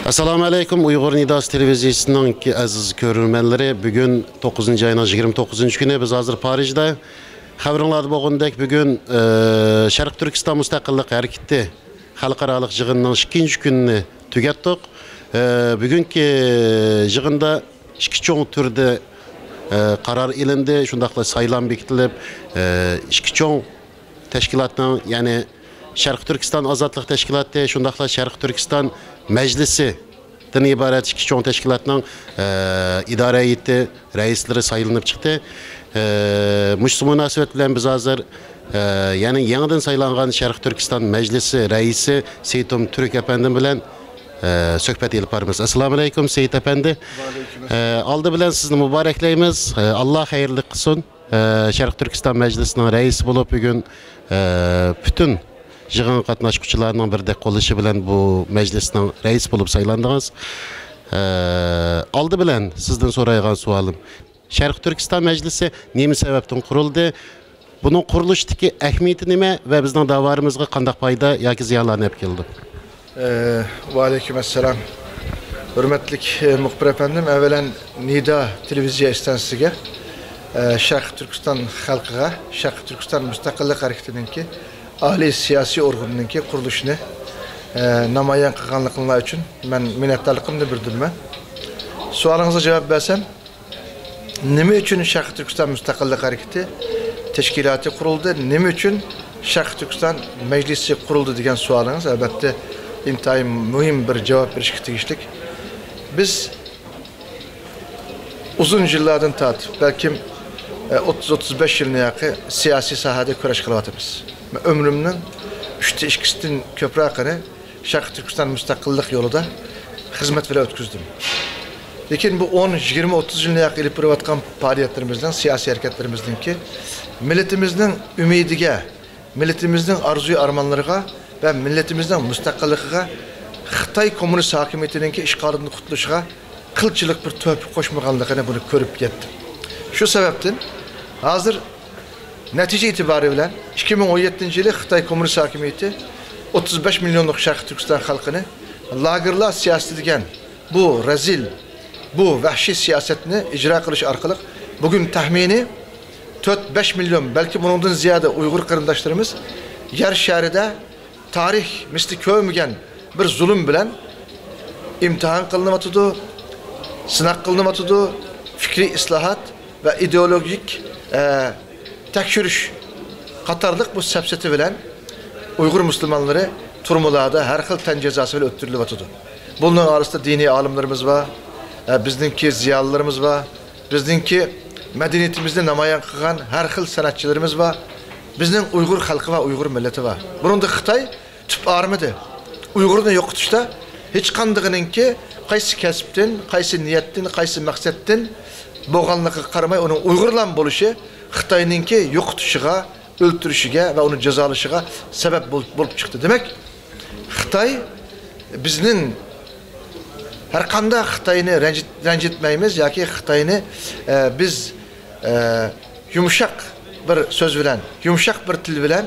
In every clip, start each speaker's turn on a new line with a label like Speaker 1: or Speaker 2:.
Speaker 1: Assalamu alaykum. Uyghur Nidası televiziyasının aziz görürmenleri, bugün 9. ayının 29. günü biz hazır Parij'de. Xabarыңlarda bo'lgandek, bugün Sharq Turkiston Mustaqillik hareketi xalqarалық yig'inining 2. kunini tugatdik. Bugungi yig'inda ikki cho'ng turda qaror ilindi, shundaqla saylan bekitilib, ikki cho'ng tashkilotning, ya'ni Sharq Turkiston Ozodlik tashkiloti, shundaqla Sharq Turkiston Majlisi dan iborat ikki cho'ng tashkilotning idora heyeti raislari saylanib chiqdi. Mush munosabat bilan biz hozir ya'ni yangidan saylangan Sharq Turkiston Majlisi raisi Seytum Turk efendim bilan suhbat elib boramiz. Assalomu alaykum Seyit efendi. Aldı bilan sizni muboraklaymiz. Alloh xayrli qilsin. Sharq Turkiston Majlisining raisi bo'lib bugun bütün yig'in qatnashuvchilarining birdek qo'llashi bilan bu majlisning rais bo'lib saylandingiz. Aldı bilan sizdan so'raydigan savolim, Sharq Turkiston Majlisi nima sababdan qurildi? Buning qurilishdagi ahamiyati nima va bizning da'vorimizga qanday foyda yoki ziyonlarni olib keldi?
Speaker 2: Va alaykum assalom. Hurmatli muxbir efendim, evvelen Nida televiziya stansiyasiga, Sharq Turkiston xalqiga, Sharq Turkiston Mustaqillik hareketininki Ali siyasi organınınki qurilishini namoyon qilganliklaringiz uchun men minnatdorligimni bildirman. Savolingizga javob bersam, nima uchun Sharq Turkiston Mustaqillik hareketi tashkiloti qurildi, nima uchun Sharq Turkiston Majlisi qurildi degan savolingiz albatta intayin muhim bir javob berishga tegishli. Biz uzun yillardan tortib, balkim 30-35 yilni yaqin siyosiy sohada kurash qilyapmiz. Ömrümün 3/2'sinden köprağını Sharq Turkiston Mustaqillik yolida xizmat bilan o'tkazdim. Lekin bu 10-20-30 yilni yaqin ilib borayotgan faoliyatlarimizdan, siyosiy hareketlerimizden ki milletimizning umidiga, milletimizning arzu armanlarına ve milletimizning mustaqilligiga Xitoy kommunist hokimiyatining ishg'olidan qutulishiga qilchilik bir to'p qo'shmaganligini buni ko'rib yetdim. Shu sababdan hozir natija itibariyle bilan 2017 yılı Xitoy kommunist hokimiyati 35 milyonluk Sharq Turkiston xalqini lagerlar siyosati degan bu razil, bu vahshiy siyosatni ijro qilish orqali bugün tahmini 4-5 milyon, belki bundan ziyade Uyghur qarindoshlarimiz yer sharida tarix misli ko'rmagan bir zulm bilan imtihon qilinyapti, sinaq qilinyapti, fikriy islohot va ideologik tekşürüş Katarlık bu sepseti bilen Uygur Müslümanları turmularda her xil tan cezası ile öttürülüp atıdı. Bunun arasında dini alimlerimiz var, bizdeki ziyalılarımız var, bizdeki medeniyetimizde namayan kılan her xil sanatçılarımız var, bizden Uygur halkı ve Uygur milleti var. Bunun da Xitay tüp armıdı. Uygur'un yokutuşta hiç kandığının ki kaysi kesipten, kaysi niyetten, kaysi maksetten boğanlığı karamay onun Uygur'la buluşu Xitay'ınki yo'qotishga, o'ltirishiga va uni jazolashiga sabab bo'lib chiqdi. Demak, Xitoy bizning har qanday Xitoyni ranjitmaymiz yoki Xitoyni biz yumshoq bir so'z bilan, yumshoq bir til bilan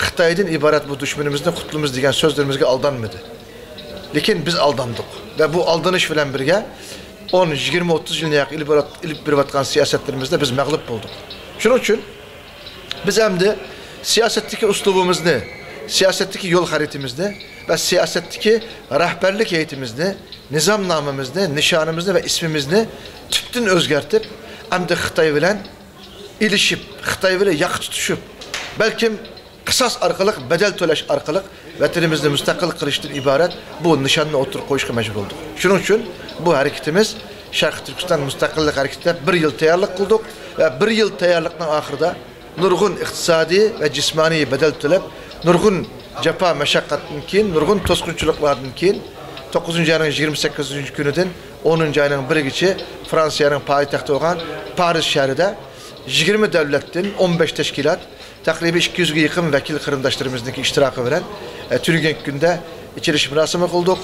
Speaker 2: Xitoydan iborat bu dushmanimizni qutlimiz degan so'zlarimizga aldanmadi. Lekin biz aldandik va bu aldanish bilan birga 10-20-30 yilni yaqin ilib berayotgan siyosatlarimizda biz mag'lub bo'ldik. Şunun için biz hem de siyasetteki uslubumuzni, siyasetteki yol haritamızda ve siyasetteki rehberlik eğitimimizni, nizamnamemizni, nişanımızı ve ismimizni tüptün özgertip hem de Xitoy bilan ilişip, Xitoy bilan yaq tutuşup, belki qisas orqali, bedel to'lash orqali vatanimizni mustaqil qilishdan iborat bu nishonni o'tirib qo'yishga majbur bo'ldik. Shuning uchun bu hareketimiz Sharq Turkiston Mustaqillik hareketida 1 yil tayyorlik qildik ve 1 yil tayyorlikning oxirida nurg'un iqtisodiy va jismoniy bedel to'lab, nurg'un jafo mashaqqatdan keyin, nurg'un to'sqinchiliklardan keyin 9 ayning 28 kunidan 10 ayning 1-gacha Fransiyaning poytaxti bo'lgan Paris shahrida 20 davlatdan 15 tashkilot takribi 200 ga yaqin vakil qarindoshlarimizniki ishtiroki bilan turgan kunda ichilish murosimi qildik.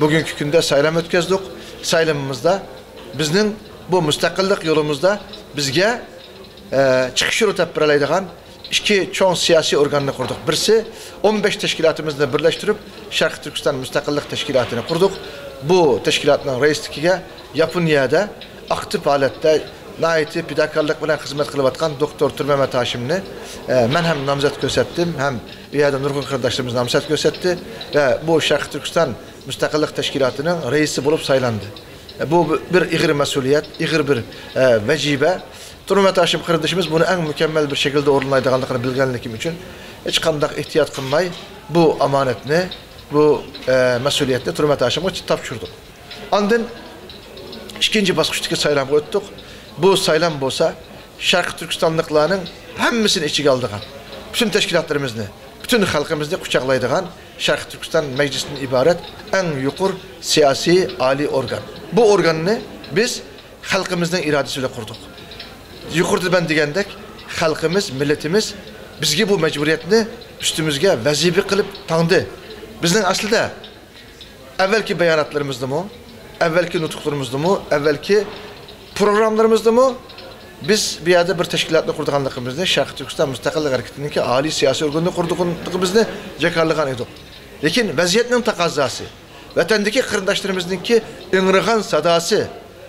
Speaker 2: Bugungi kunda saylam o'tkazdik. Saylamimizda bizning bu mustaqillik yo'limizda bizga chiqish yo'li topib beradigan ikki cho'ng siyosiy organni qurdik. Birisi 15 tashkilotimizni birlashtirib Sharq Turkiston Mustaqillik tashkilotini qurdik. bu teşkilatның reisligiga Yaponiyada aktif holatda naiti pidakarlık bilan xizmat qilib atgan doktor Turmamat Hashimni men ham nomzod ko'rsatdim, ham bu yerda nurg'un qarindoshlarimiz nomzod ko'rsatdi va bu Sharq Turkiston Mustaqillik Tashkilotining raisi bo'lib saylandi. Bu bir ig'ir mas'uliyat, ig'ir bir vajiba. Turmamat Hashim qarindoshimiz buni eng mukammal bir shaklda o'rinlaydiganligini bilganligim uchun hech qanday ehtiyot qilmay bu amonatni, bu mas'uliyatni Turmamat Hashimga topshirdik. Ondan ikinci basqıçdagi saylamga o'tdik. Bu saylam bo'lsa, Sharq Turkistonliklarning hammasini ichiga oldigan, bütün tashkilotlarimizni, bütün xalqimizni quchoqlaydigan Sharq Turkiston Majlisidan iborat eng yuqori siyosiy oliy organ. Bu organni biz xalqimizning irodasi bilan qurdik. Yuqorida ben degandek, xalqimiz, millatimiz bizga bu majburiyatni ustimizga vazifa qilib tangdi. Bizning aslida avvalki bayonotlarimizdami, avvalki nutqlarimizdami, avvalki programlarimizdami biz bu yerda bir tashkilotni qurganligimizni, Sharq Turkiston Mustaqillik harakatining oliy siyosiy organini qurganligimizni jakarlagan edik. Lekin vaziyatning taqozosi, vatandagi qarindoshlarimizningki ingrigan sadasi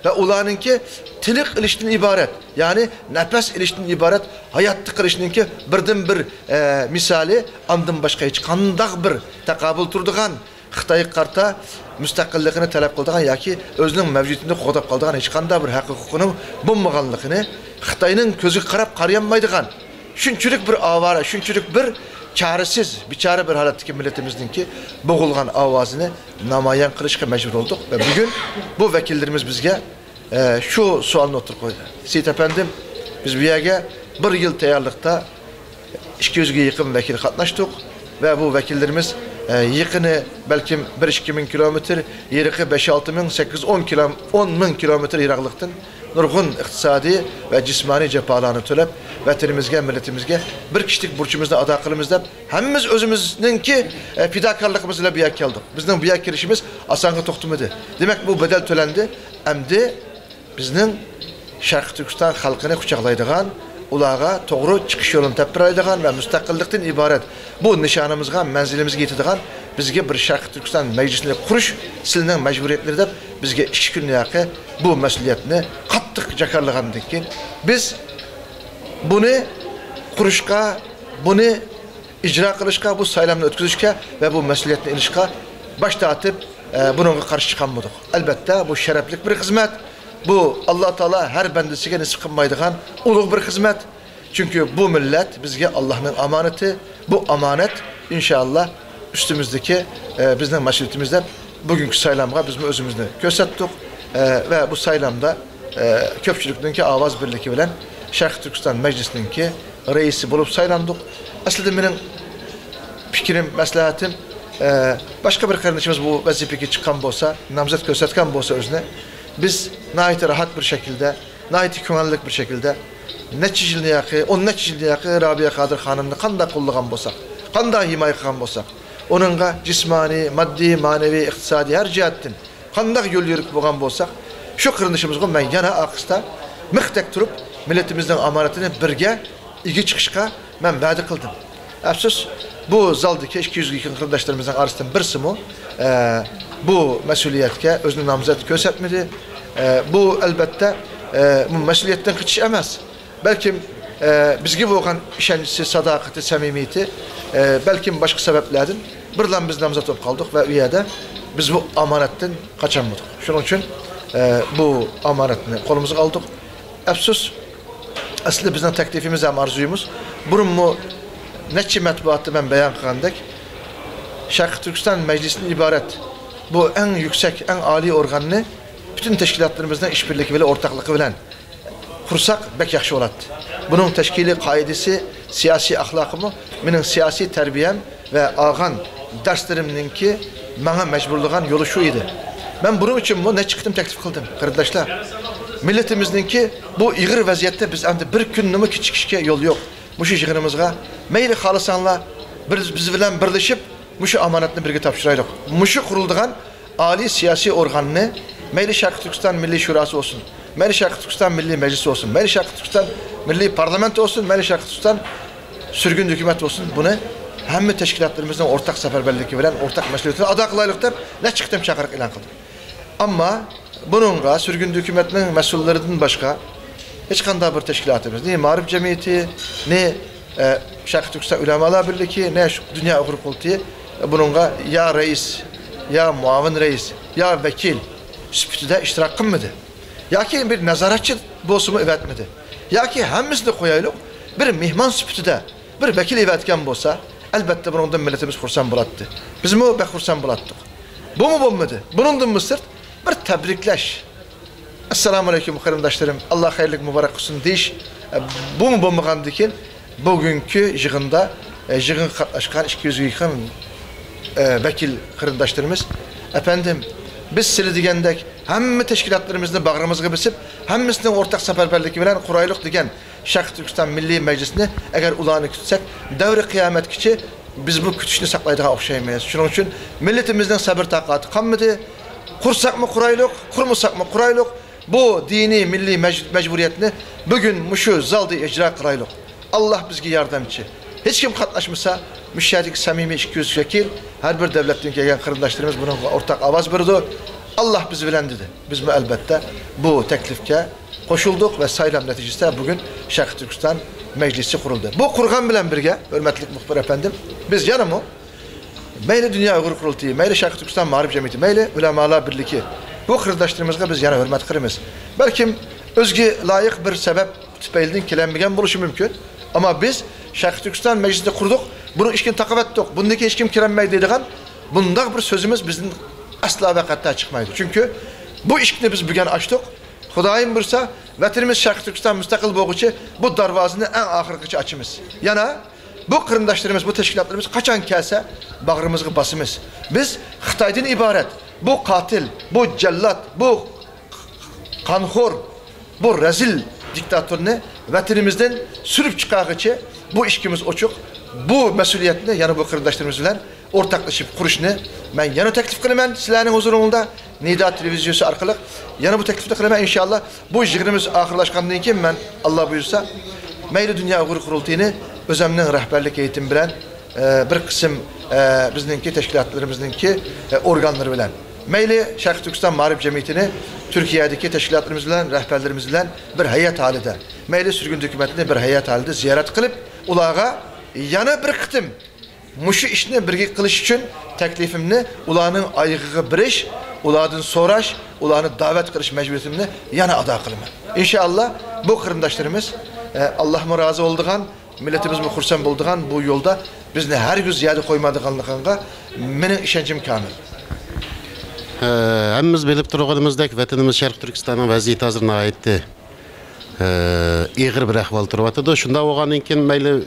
Speaker 2: ve ularınki tilik ilişkin ibaret, yani nefes ilişkin ibaret, hayatlı qilishninki birden bir misali, andın başka hiç qandaq bir taqabul turduğan, Xitoy qarta müstakilligini talep qildigan yoki o'zining mavjudligini qo'dab qoldigan hech qanday bir haq huquqining bo'lmaganligini Xitoyning ko'ziga qarab qarayanmaydigan shunchalik bir avara, shunchalik bir çaresiz, bichara bir holatdagi millatimizningki bo'g'ilgan ovozini namoyon qilishga majbur bo'ldik va bugun bu vakillarimiz bizga şu sualni o'tirib qo'ydi. Seyit efendim, biz bu yerga bir yil tayyorlikda 200 ga yaqin vakil qatnashdik ve bu vakillerimiz yıkını belki 1-2 min kilometre, yırıkı 5-6 min, 8-10 min kilometre yıraklıktan nurgun iktisadi ve cismani cephalarını tölep vatanimizge, milletimizge bir kişilik burcumuzda ada kılımızda hemimiz özümüzünki fidakarlığımızla bir yak geldik. Bizden bu yak girişimiz asanğı toxtumadı. Demek bu bedel tölendi. Emdi bizden Şarkı Türkistan halkını kucaklaydıgan, ulağa doğru çıkış yolunu tepkiraydigan ve müstakillikten ibaret bu nişanımızga, menzilimizge yetadigan bizge bir Şarkı Türkistan meclisini kuruş silinen mecburiyetleri de bizge 2 gün yakı bu mesuliyetini kattık jakarlagandan keyin biz bunu kuruşka, bunu icra kılışka, bu saylamını ötküzüşke ve bu mesuliyetini ilişke başta atıp bununla karşı çıkanmadık. Elbette bu şereflik bir hizmet. Bu Allah Teala her bendesiga nisip kılmaydıgan ulug bir hizmet. Çünkü bu millet bizge Allah'ın amaneti. Bu amanet inşallah üstümüzdeki bizden mesuliyetimizden bugünkü saylamga bizim özümüzü gösterdik ve bu saylamda köpçülükteki avaz birliği bilen Şarkı Türkistan Meclisi'ninki reisi bulup saylandık. Aslında benim fikrim, məsləhətim başka bir kardeşimiz bu vazifeye çıkan bolsa, namzat gösterken bolsa özüne biz nəhayət rahat bir şekilde, nəhayət könüllük bir şekilde neçicilini yakı, on neçicilini yakı Rabia Kadir Hanım'ını kanda kulluğan bolsak, kanda himaye kılan bolsak, onunla cismani, maddi, manevi, iktisadi her cihetten kandak yol yürük boğan bolsak, şu kardeşimizin ben yana akısta mıhtek turup milletimizden amanetini birge ilgi çıkışka ben vədi kıldım. Afsus bu zaldaki 200 yakın kardeşlerimizden arasından birisi mi bu mesuliyetke özünü namzat göstermedi. Bu elbette bu mesuliyetten kaçış emez. Belki bizge boğan işencisi, sadakati, samimiyeti belki başka sebeplerden birden biz namzat olup kaldık ve üyede biz bu amanetten kaçamadık. Şunun için bu amanetini kolumuza aldık. Afsus aslında bizden teklifimiz hem arzuyumuz burun mu neçi metbuatı ben beyan kılındık. Şarkı Türkistan Meclisi'nin ibaret bu en yüksek, en âli organını bütün teşkilatlarımızdan işbirliği ve ortaklığı bilen kursak bek yaxşı oladı. Bunun teşkili kaidesi, siyasi ahlakımı, benim siyasi terbiyem ve ağan derslerimninki bana mecburluğun yolu şu idi. Ben bunun için ne çıktım teklif kıldım kardeşler. Milletimizdeki bu iğir vaziyette biz bir günümü küçük yol yok. Bu şu yığınımızga meyli halısanla biz bilen birleşip bu amanetini birge tapşıraydık. Bu kurulduğun âli siyasi organını meyli Şarkı Türkistan Milli Şurası olsun, meyli Şarkı Türkistan Milli Meclisi olsun, meyli Şarkı Türkistan Milli Parlamento olsun, meyli Şarkı Türkistan sürgün hükümet olsun bunu hem teşkilatlarımızdan ortak seferberlik veren ortak mesuliyetini ada kılaylıkta ne çıktım çakarak ilan kıldım. Ama bununla sürgün hükümetinin mesullerinden başka hiç kanda bir teşkilatımız, ne Marif Cemiyeti, ne Şarkı Türkistan Ulemalar Birliği, ne Dünya Uygur Kultiği bununla ya reis, ya muavin reis, ya vekil süpütüde iştirak kılmadı. Ya ki bir nazaratçı bozumu evetmedi. Ya ki hemimiz de koyaylık bir mihman süpütüde bir vekil evetken bolsa elbette bundan milletimiz kursan bulattı. Biz mi be kursan bulattık. Bu mu bulmadı? Bunun mısır bir tebrikleş. Esselamu Aleyküm kardeşlerim. Allah hayırlı mübarek olsun deyiş. Bu mu bulmagan dikin bugünkü yığında yığın katlaşkan 200 yakın vekil kardeşlerimiz. Efendim biz sizi digendek hem teşkilatlarımızı bağrımızga besip hemmisinin ortak seferberlik bilen kuraylık digen Şarkı Türkistan Milli Meclisi'ni eğer ulağını kütsek devri kıyamet kiçi biz bu kütüşünü saklaydığa okşayamayız. Şunun için milletimizden sabır takatı kalmadı. Kursak mı kuraylık, kurmasak mı kuraylık bu dini milli mecburiyetini bugün muşu zaldı icra kıraylık. Allah bizge yardımcı. Hiç kim katlaşmışsa müşahedeki samimi 200 vekil her bir devletten gelen kardeşlerimiz bunun ortak avaz verdi. Allah bizi bilen dedi. Biz mi elbette bu teklifke koşulduk ve saylam neticesinde bugün Şarkı Türkistan Meclisi kuruldu. Bu kurgan bilen birge, hürmetli muhbir efendim, biz yanımı meyli Dünya Uygur Kurultuğu, meyli Şarkı Türkistan Marif Cemiyeti, meyli Ulemalar Birliği bu kardeşlerimizle biz yana hürmet kırımız. Belki özgü layık bir sebep tüpeylinin kilenmegen buluşu mümkün. Ama biz Şarkı Türkistan Meclisi'nde kurduk, bunu işkin takip ettik. Bundaki hiç kim kilenmeyi dediğin, bunda bir sözümüz bizim asla ve hatta çıkmaydı. Çünkü bu işkini biz bugün açtık. Hudayim bursa, vatanımız Şarkı Türkistan müstakil boğucu bu darvazını en ahırkıcı açımız. Yana bu kırındaşlarımız, bu teşkilatlarımız kaçan kelse bağrımızı basımız. Biz Xitay'dan ibaret, bu katil, bu cellat, bu kanhor, bu rezil diktatörünü vatanımızdan sürüp çıkarıcı bu işkimiz oçuk, bu mesuliyetini yani bu kırındaşlarımızla ortaklaşıp kuruşunu ben yana teklif kılımın sizlerin huzurunda Nida televizyonu arkalık yana bu teklifte kılımın inşallah bu yığınımız ahırlaşkanlığın ki ben Allah buyursa meyli Dünya Uygur Kurultuğu'nu özümden rehberlik eğitim bilen bir kısım bizimki teşkilatlarımızınki organları bilen meyli Şarkı Türkistan Marif Cemiyeti'ni Türkiye'deki teşkilatlarımız bilen rehberlerimiz bilen bir heyet halinde meyli sürgün hükümetini bir heyet halinde ziyaret kılıp ulağa yana bir kıtım muşu işini birge kılış için teklifimni ulağının ayığı biriş, ulağın soraş, ulağını davet kılış mecburiyetimni yana ada kılımı. İnşallah bu kırımdaşlarımız Allah'ıma razı olduğun, milletimiz mi kursan bulduğun bu yolda biz ne her gün ziyade koymadığınlıqanğa benim işencim kamil.
Speaker 1: Hemimiz bilip turğanımızdaki vatanımız Şarkı Türkistan'ın vaziyeti hazırına aitti. İğir bir ahval turvatıdı. Şunda oğanın ki meyli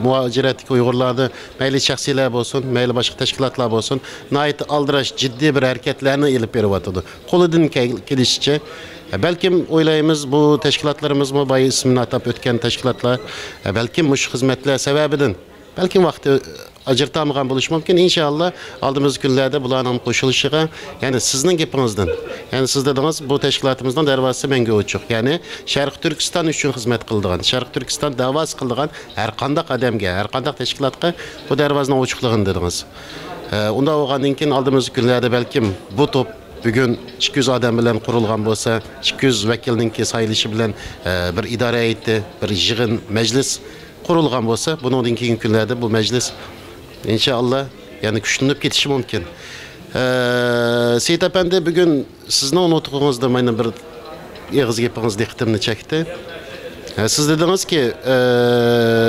Speaker 1: muhaciretlik Uygurlardı, meyli şahsiler olsun, meyli başka teşkilatlar olsun, nait aldıraş ciddi bir hareketlerini ilip verivatıdı. Koludun gelişçe. Belki oylayımız bu teşkilatlarımız mı bayı ismini atap ötken teşkilatlar, belki muş hizmetler sebebidin. Belki vakti acırtamıgan buluş mümkün. İnşallah aldığımız günlerde bulanın koşuluşuğa, yani sizin gepinizden, yani siz dediniz bu teşkilatımızdan dervası menge uçuk. Yani Şarkı Türkistan üçün hizmet kıldığın, Şarkı Türkistan davası kıldığın her kandak ademge, her kandak teşkilatka bu dervasına uçukluğun dediniz. Onda oğanınkin aldığımız günlerde belki bu top bugün 200 adam bilen kurulgan bolsa, 200 vekilininki sayılışı bilen bir idare etti, bir yığın meclis kurulgan bolsa, bunun keyinki günlerde bu meclis inşallah yani güçlənib ketişi mümkün. Seyit Efendi bugün sizin unuttuğunuzda benim bir yığız gepiniz dikkatimi çekti. Siz dediniz ki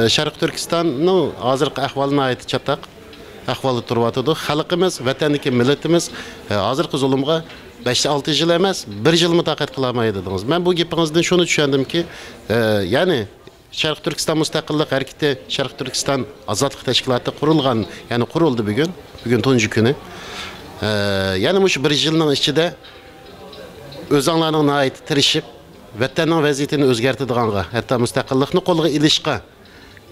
Speaker 1: Şarkı Türkistan'ın hazırki ahvalına ait çatak ahvalı turvatıdı. Halkımız, vatandaki milletimiz hazırki zulümge 5-6 yıl emas, 1 yıl mı takat kılamaydı dediniz. Ben bu gepinizden şunu düşündüm ki yani Şarkı Türkistan Müstakillik Hareketi, Şarkı Türkistan Azatlık Teşkilatı kurulgan, yani kuruldu bugün tuncu günü. Yani bu 1 yılın içinde özanlarına ait tirişip, vatanın vaziyetini özgertidiğinga, hatta müstakillikni kolga ilişqa,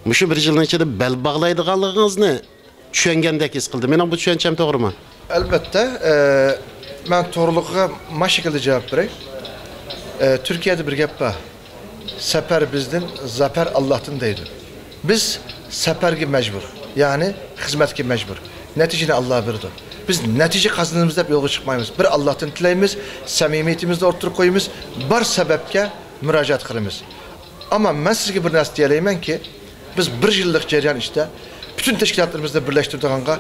Speaker 1: bu 1 yılın içinde bel bağlaydiganlığınızı düşüngendek his kıldım. Benim bu düşüncem doğru mu?
Speaker 2: Elbette, ben doğruluğa ma şekilde cevap vereyim. Türkiye'de bir gap var. Sefer bizden, zafer Allah'tan deydi. Biz sefergi mecbur. Yani hizmetki mecbur. Neticini Allah verdi. biz natija qazanamiz deb yo'lga chiqmaymiz. Bir Allohdan tilaymiz, samimiyatimizni orttirib qo'yamiz, bir sababga murojaat qilamiz. Ammo men sizga bir narsa deyalaymanki, biz bir yillik jarayon ichida bütün tashkilotlarimizni birlashtirganga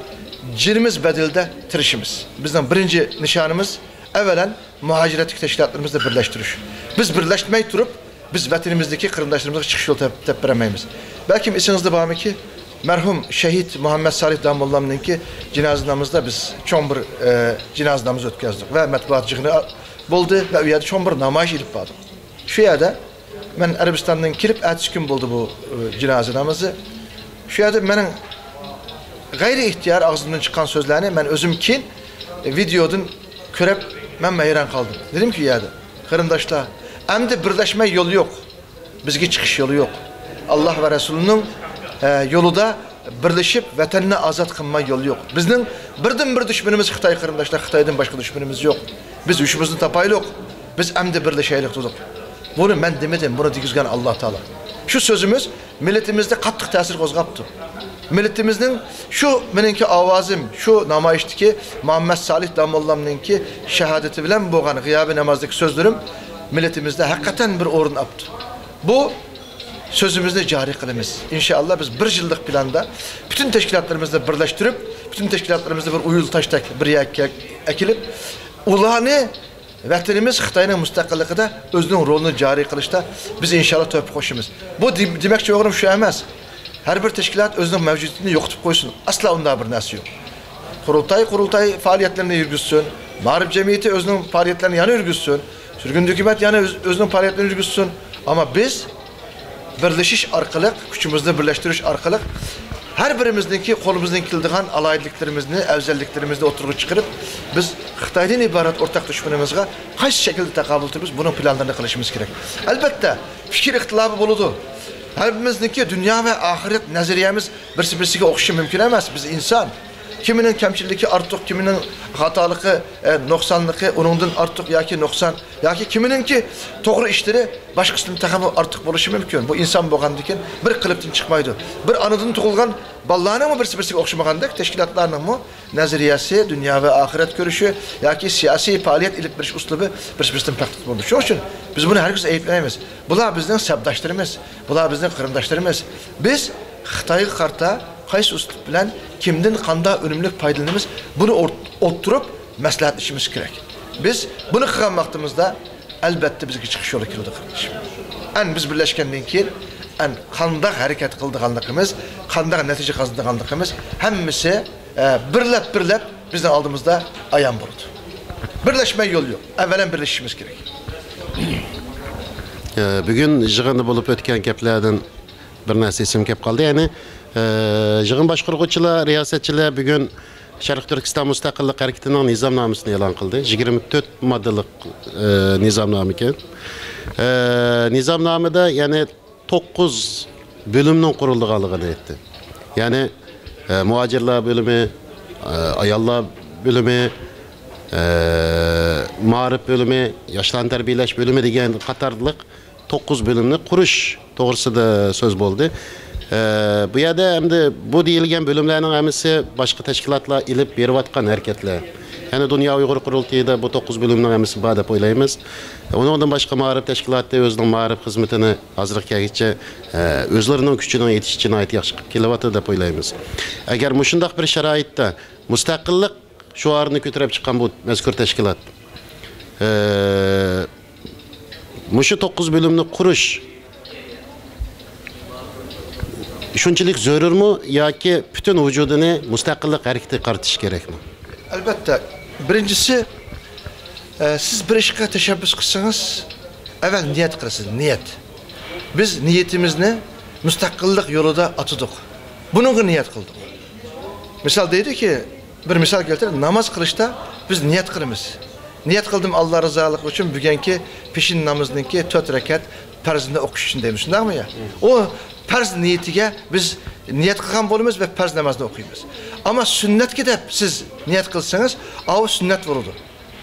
Speaker 2: jirimiz badalida tirishimiz. Bizning birinchi nishonimiz evvelen muhaciratlik teşkilatlarımızla birleştiriş. Biz birleşmey durup biz vatanimizdeki kırımdaşlarımıza çıkış yolu tep veremeyiz. Belki esinizde bağımı ki merhum şehit Muhammed Salih Damolla'nın ki cenazenamızda biz çoğun bir cenazenamızı ötkazdık ve matbuatçığını buldu ve o yerde çoğun bir namayiş edip bağladık. Şu yerde ben Arabistan'dan kirip ertesi gün buldu bu cenazenamızı. Şu yerde benim gayri ihtiyar ağzımdan çıkan sözlerini ben özüm ki videodan körep ben hayran kaldım. Dedim ki ya da karındaşlar, hem de birleşme yolu yok. Bizge çıkış yolu yok. Allah ve Resulünün yolu da birleşip vatanını azat kılma yolu yok. Bizden birden bir düşmanımız Xitay karındaşlar, Xitay'dan başka düşmanımız yok. Biz üçümüzün tapaylı yok. Biz hem de birleşeyilik tutup. Bunu ben demedim, bunu dikizgen Allah Teala. Şu sözümüz milletimizde katlık tesir kozgaptı. Milletimizin şu benimki avazım, şu namayişteki Muhammed Salih Damolla'nınki şehadeti bilen boğan gıyabi namazdaki sözlerim milletimizde hakikaten bir orun yaptı. Bu sözümüzde cari kılımız. İnşallah biz bir yıllık planda bütün teşkilatlarımızla birleştirip, bütün teşkilatlarımızda bir uyul taştak bir yak ekilip, ulanı vatanimiz Xitayning müstakilligida özünün rolunu cari kılışta biz inşallah tövbe koşumuz. Bu demekçi oğlum şu emas. Her bir teşkilat özünün mevcudiyetini yokutup koysun. Asla onda bir narsa yok. Kurultay faaliyetlerini yürgütsün. Mağrib cemiyeti özünün faaliyetlerini yana yürgütsün. Sürgün hükümet yana özünün faaliyetlerini yürgütsün. Ama biz birleşiş arkalık, gücümüzü birleştiriş arkalık her birimizdeki kolumuzdan kildiğen alaylıklarımızı, evzelliklerimizi oturup çıkarıp biz Xitaydan ibaret ortak düşmanımızga kaç şekilde takabül ediyoruz, bunun planlarını kılışımız gerek. Elbette fikir ihtilafı buludu. Hepimizdeki dünya ve ahiret nazariyemiz birisi okşu mümkün emez. Biz insan. Kiminin kemçilliği artık, kiminin hatalığı, noksanlığı, onundan artık ya ki noksan, ya ki kiminin ki doğru işleri başkasının takımı artık buluşu mümkün. Bu insan boğan diken bir kılıptan çıkmaydı. Bir anıdan tuğulgan ballağına mı birisi okşamagandık, teşkilatlarının mı nazariyesi, dünya ve ahiret görüşü, ya ki siyasi faaliyet ilip bir uslubu birisinden praktik bulmuş. Onun için biz bunu herkes eyipleyemeyiz. Bunlar bizden sebdaşlarımız, bunlar bizden kırımdaşlarımız. Biz Xitay'ı karta qaysi üslup bilen kimden kanda önümlük faydalanımız bunu oturup maslahatlaşmamız gerek. Biz bunu kılgan vaktimizde elbette bizge çıkış yolu kilidi kardeşim. En biz birleşkenden keyin en kandak hareket kıldığanlıkımız, kandak netice kazandığanlıkımız hemmisi birlep bizden aldığımızda ayan buldu. Birleşme yolu yok. Evvelen birleşmemiz gerek.
Speaker 1: Bugün yığını bulup ötken geplerden bir narsa esim kep kaldı. Yani yığın başqurguvchilar, riyosetchilar bugün Sharq Turkiston Mustaqillik harakatining nizomnomasini e'lon qildi. 24 modellik nizomnoma ekan. Nizomnomada yani 9 bölümning qurilganligini aytdi. Ya'ni muhojirlar bölümü, ayollar bölümü, ma'rif bölümü, yoshlarni tarbiyalash bölümü degan qatorliq 9 bölümni qurish to'g'risida so'z bo'ldi. Bu yerda endi bu deyilgan bölümlerning hammasi boshqa tashkilotlar ilib berayotgan harakatlar. Ya'ni Dunyo Uyg'ur qurultayida bu 9 bölümning hammasi bor deb o'ylaymiz. Undan boshqa ma'rif tashkiloti o'zining ma'rif xizmatini hozirgacha o'zlarining kuchidan yetishga ayt yaxshi qilib kelyapti deb o'ylaymiz. Agar mushundaq bir sharoitda mustaqillik shuarini ko'tarib chiqqan bu mazkur tashkilot mushu 9 bölümni qurish shunchalik zarurmi yoki butun vujudini mustaqillik harakatiga qaratish kerakmi?
Speaker 2: Albatta. Birincisi siz bir ishga tashabbus qilsangiz, avval niyat qilasiz, niyat. Biz niyatimizni mustaqillik yo'lida atadik. Bunga niyat qildik. Misal deydi ki, bir misal keltirib, namoz qilishda biz niyat qilamiz. Niyat qildim Allah rızalıq üçün bugungi peshin namozniki 4 rakat farzini o'qish uchun deymiz, shundaqmi ya? O farz niyatiga biz niyat qilgan bo'lamiz va farz namozni o'qiymiz. Ammo sunnatga deb siz niyat qilsangiz, o sunnat bo'ladi.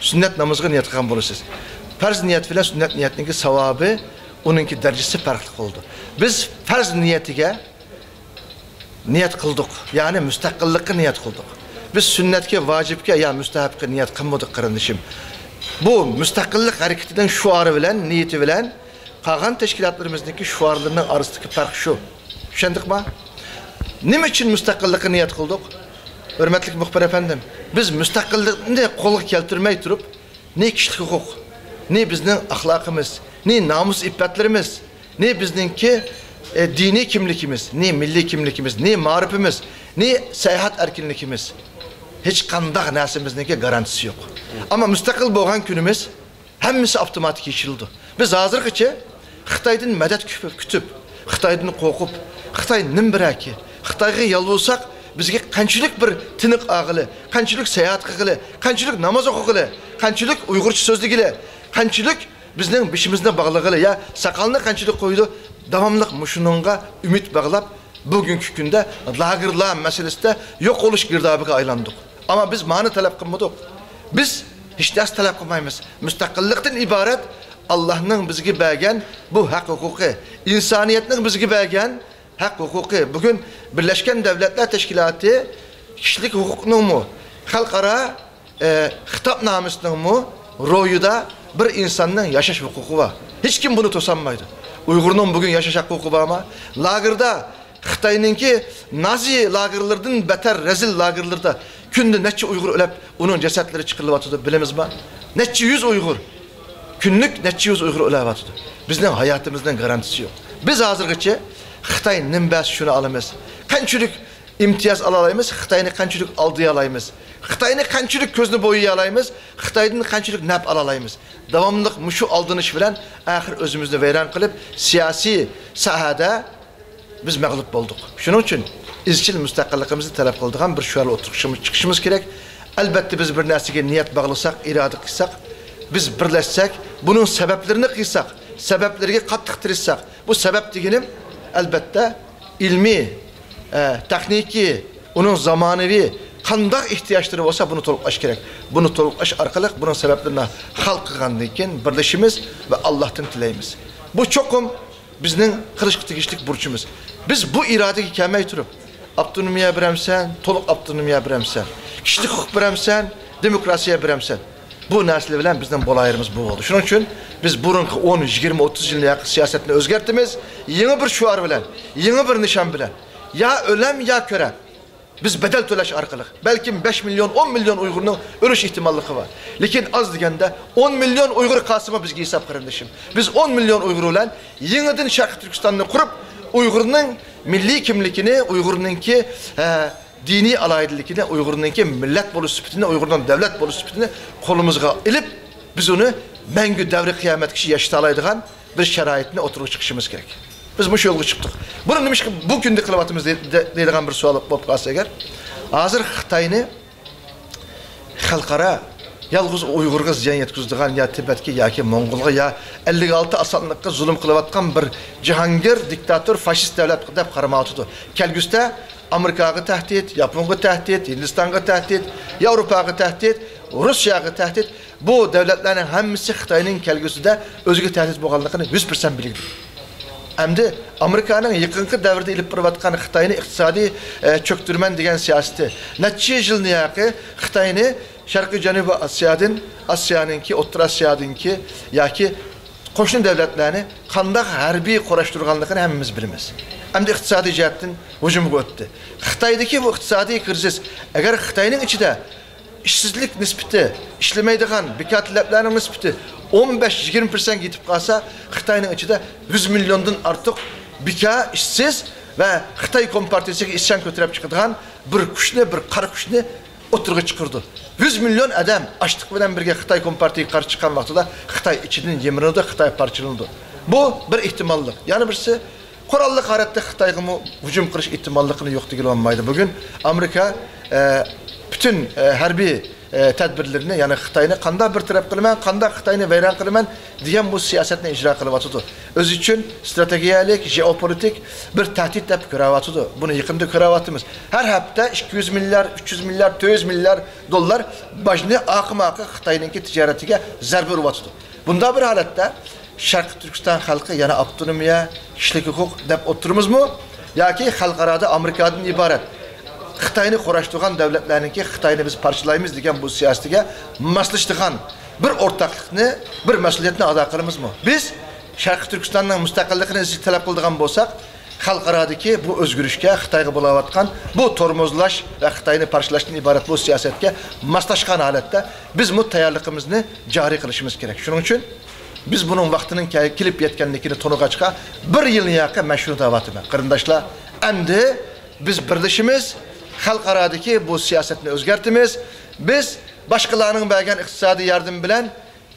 Speaker 2: Sunnat namozga niyat qilgan bo'lasiz. Farz niyat bilan sunnat niyatining savobi, uningki darajasi farqli bo'ldi. Biz farz niyatiga niyat qildik, ya'ni mustaqillikka niyat qildik. Biz sünnetke, vacipke ya müstehapke niyet kılmadık kardeşim. Bu müstakillik hareketinden şuarı bilen, niyeti bilen, kalan teşkilatlarımızdaki şuarlarının arasındaki fark şu. Şendik mi? Nim için müstakillik'i niyet kıldık? Hürmetlik muhbir efendim, biz müstakillikni kolga keltirmey turup, ne kişilik hukuk, ne bizning ahlakımız, ne namus iffetlerimiz, ne bizninki dini kimlikimiz, ne milli kimlikimiz, ne marifimiz, ne seyahat erkinlikimiz. Hiç kandak nesimizdeki garantisi yok. Ama müstakil boğan günümüz hemmisi avtomatik işildi. Biz hazırgıça Xitaydan medet kütüp, Xitaydan qo'rqib, Xitay nim biraki, Xitayga yalvursak bizga qanchalik bir tiniq ağılı, qanchalik seyahat qilgili, qanchalik namoz o'qigili, qanchalik Uyg'urcha so'zligili, qanchalik bizning bishimizda bog'ligili, ya saqalni qanchalik qo'ydi, davomli mushununga umid bog'lab bugünkü kunda lagerlar meselesinde yok oluş girdabıga aylandık. Ama biz mani talep kılmadık. Biz hiç ders talep kılmayız. Müstakillikten ibaret Allah'ın bizgi bergen bu hak hukuku. İnsaniyetin bizgi bergen hak hukuku. Bugün Birleşken Devletler Teşkilatı kişilik hukukunun mu, halkara hitapnamesinin mu, royuda bir insanın yaşaş hukuku var. Hiç kim bunu tosanmaydı. Uygur'un bugün yaşaş hukuku var ama lagerda Xitay'ınki Nazi lagerlerden beter rezil lagerlerde günde neçe Uygur ölüp onun cesetleri çıkarılıp bilemiz mi? Neçe yüz Uygur. Günlük neçe yüz Uygur ölüp bizden hayatımızdan garantisi yok. Biz hazırgıça Xitay nimbas şunu alamız. Kançülük imtiyaz alalayımız, Xitay'ını kançülük aldığı alayımız. Xitay'ını kançülük gözünü boyuya alayımız, Xitay'ını kançülük nap alalayımız. Devamlılık muşu aldığınış bilen ahir özümüzde veyran kılıp siyasi sahada biz mağlup olduk. Şunun için izchil müstakillikimizi talep kıldığın bir şuarla çıkışımız gerek. Elbette biz bir nersige niyet bağlasak, irade kıysak, biz birleşsek, bunun sebeplerini kıysak, sebepleri kattık tirişsak, bu sebep diyelim elbette ilmi, tekniki, onun zamanevi, kandak ihtiyaçları olsa bunu toluklaş gerek. Bunu toluklaş arkalık, bunun sebeplerine halk kılgandıyken birleşimiz ve Allah'tan dileyimiz. Bu çokum bizning qilish tegishlik burchimiz. Biz bu iradeyi kelmey turib, avtonomiya biramsan, to'liq avtonomiya biramsan, kishilik huquq biramsan, demokrasiya biramsan. Bu narsalar bilan bizning bo'layirimiz bu bo'ldi. Shuning uchun biz burungi 10, 20, 30 yillik siyosetni o'zgartimiz, yangi bir shuar bilan, yangi bir nishon bilan. Ya o'lam ya ko'ram. Biz bedel to'lash orqali belki 5 milyon, 10 milyon Uygurning o'lish ehtimolligi var. Lekin az deganda 10 milyon Uygur qasimi bizga hisob qilindishim. Biz 10 milyon Uygur bilan yangidan Sharq Turkistonni qurib, Uygurning milliy kimligini, Uygurningki diniy alaydiligini, Uygurningki millat bo'lish sifatini, Uygurning davlat bo'lish sifatini qo'limizga ilib, biz uni mangu davri qiyomatgacha yashata oladigan bir sharoitni o'tirib chiqishimiz kerak. Biz bu yo'lga chiqdik. Buni nima ish bu kunda qilyapmiz deydigan bir savol bo'lib qolsa agar, hozir Xitoyni xalqaro yalnız Uygurga ziyon yetkazadigan ya Tibetga yoki Mongolga ya 56 asonlikqa zulm qilayotgan bir jahongir diktator faşist davlat deb qaramoqdi. Kelgusida Amerikaga tahdid, Yaponga tahdid, Hindistonga tahdid, Yevropaga tahdid, Rusiyaga tahdid. Bu davlatlarning hammasi Xitoyning kelgusida o'ziga tahdid bo'lganligini 100% biladi. Endi Amerikanın yakınki davrda ilip birivatkan Xitayni iqtisadi çöktürmen degan siyaseti. Neçe yılını yakı Xitayni Şarkı Janubi Asya'nınki, O'rta Asya'dınki yoki qo'shni devletlerini qanday harbiy qurashtirganligini hammamiz bilamiz. Endi iqtisodiy jihatdan hujumga o'tdi. Xitoydagi bu iqtisodiy krizis agar Xitoyning ichida işsizlik nispati, işlemaydigan bekatlarning nispati 15-20% yetib qolsa, Xitoyning ichida 100 milyondan ortiq beka ishsiz va Xitoy kompartiyasiga isyon ko'tarib chiqadigan bir kuchni, bir qora kuchni o'tirg'i chiqirdi. 100 milyon adam açlık bilan birga Xitoy kompartiyasiga qarshi chiqqan vaqtida Xitoy ichidan yemirildi, Xitoy parchalandi. Bu bir ehtimollik. Yana birisi qurolli holatda Xitoyga hujum qilish ehtimolligini yo'q degan olmaydi. Bugun Amerika bütün harbiy tedbirlerini yani Xitoyni qanday bir taraf qilaman, qanday Xitoyni vayron qilaman degan bu siyosatni ijro qilyapti. O'zi uchun strategiyalik, jeopolitik bir tahdid deb ko'ryapti. Buni yaqinda ko'ryapmiz. Har hafta 200 milyar, 300 milyar, 400 milyar dollar bajni aqma-aqi Xitoyning tijoratiga zarba uryapti. Bunda bir holatda Sharq Turkiston xalqi yana avtonomiya, kishilik huquq deb o'tirmizmi yoki xalqaro Amerikadan iborat Xitayni qo'rashtirgan davlatlarniki Xitayni biz parchalaymiz degan bu siyosatiga moslashtirgan bir o'rtaqlikni, bir mas'uliyatni ado qilamizmi? Biz Sharqiy Turkistonning mustaqilligini izchil talab qiladigan bo'lsak, xalqarodagi bu o'zgarishga, Xitoyga bo'layotgan bu tormozlash va Xitoyni parchalashdan iborat bu siyosatga moslashgan holatda biz bu tayyorligimizni joriy qilishimiz kerak. Shuning uchun biz bunun vaqtining kelib yetganligini to'nig'achqa bir yilni yaqin mashhur da'vatman. Qarindoshlar, endi biz birlashimiz, xalqarodagi bu siyosatni o'zgartimiz. Biz boshqalarning bergan iqtisodiy yardım bilan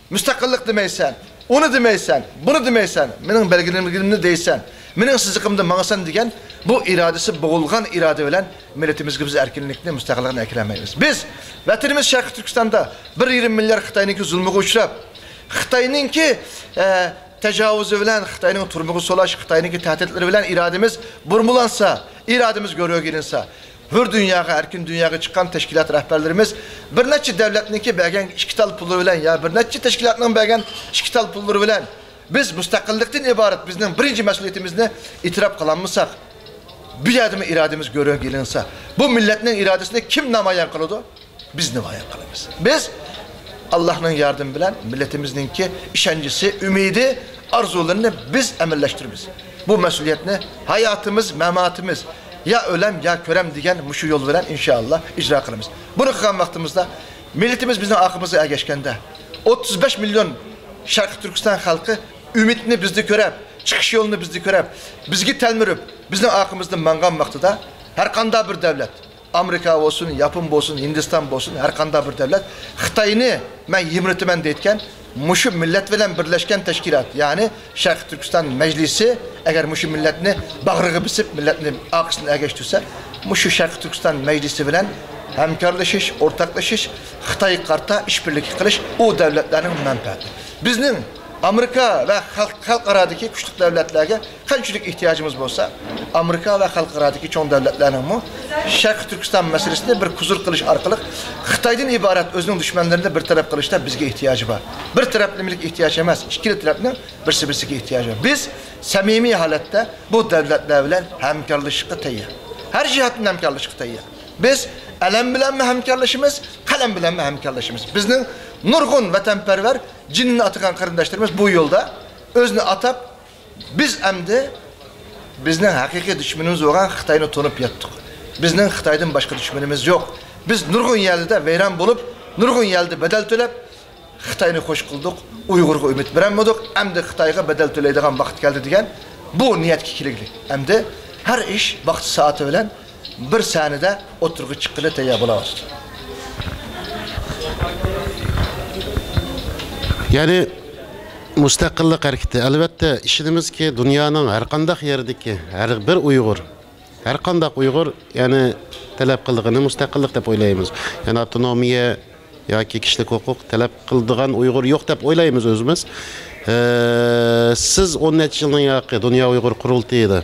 Speaker 2: mustaqillik demaysan, onu demaysan, bunu demaysan, mening belgilimni deysan, mening siziqimda mağasan degan bu irodasi bo'g'ilgan iroda bilan millatimizga biz erkinlikni, mustaqillikni aklamaymiz. Biz vatanimiz Sharqiy Turkistonda 1,5 milliard Xitoyniki zulmiga uchrab, Xitoyninki tecavüzü bilen, Xitayning turmuğu solaş, Xitoyninki tehditleri bilen irademiz burmulansa, irademiz görüyor gelinse, hür dünyaya, erkin dünyaya çıkan teşkilat rehberlerimiz bir neçe devletninki belgen işkital pulları bilen ya bir neçe teşkilatının belgen işkital pulları bilen biz müstakillikten ibaret bizden birinci mesuliyetimizni itiraf kılanmışsak, bir yerdimi irademiz görüyor gelinse, bu milletin iradesini kim namayan kılıdı? Biz namayan kılımız. Biz Allah'ın yardım bilen milletimizdeki işencisi, ümidi, arzularını biz emelleştiririz. Bu mesuliyetini hayatımız, mematımız ya ölem ya körem diyen muşu yol veren inşallah icra kılımız. Bunu kılan vaktimizde milletimiz bizim akımızı ergeçkende 35 milyon Şarkı Türkistan halkı ümitini bizde körep, çıkış yolunu bizde körep, bizgi telmirip bizim akımızda mangan vaktida her kanda bir devlet. Amerika olsun, Yapon olsun, Hindistan olsun, her kanda bir devlet. Xitayni ben yimritimen deyken, muşu millet bilen birleşken teşkilat, yani Şarkı Türkistan Meclisi, eğer muşu milletini bağrığı bisip, milletini akısını ergeçtirse, muşu Şarkı Türkistan Meclisi bilen hemkarlaşış, ortaklaşış, Xitay karta işbirliği kılış, o devletlerin menfaati. Bizim Amerika ve halkaradaki küçük devletlerge kançılık ihtiyacımız olsa, Amerika ve halkaradaki çoğun devletlerinin mu Şarkı Türkistan meselesinde bir kuzur kılış arkalık Xitay'dan ibaret özünün düşmanlarında bir taraf kılışta bizge ihtiyacı var. Bir taraflılık ihtiyaç emez, ikili tarafının birisi ihtiyacı var. Biz samimi halette bu devletlerle hemkarlaşıkta teyyar. Her cihatın hemkarlaşıkta teyyar. Biz elem bilen mi hemkarlaşımız, kalem bilen mi hemkarlaşımız. Bizden nurgun vatanperver cinini atıkan karındaşlarımız bu yolda özünü atap biz emdi bizden hakiki düşmanımız olan Xitayni tonup yattık. Bizden Xitay'dan başka düşmanımız yok. Biz nurgun yerde veyran bulup nurgun yerde bedel төлep Xitayni hoş kıldık, Uygur'a ümit veremedik. Emdi Xitay'a bedel төлeydiğen vakit geldi diyen bu niyet kikilikli. Emdi her iş vakti saati bilen bir saniyede oturgu çıkkılı teyye bulamazdı.
Speaker 1: Yani müstakillik hareketi elbette işimiz ki dünyanın her kandak yerdeki her bir Uygur, her kandak Uygur yani talep kıldığını müstakillik dep oylayımız. Yani otonomiye ya ki kişilik hukuk talep kıldığın Uygur yok dep oylayımız özümüz. Siz 10 yılın yakı Dünya Uygur kurultuydu.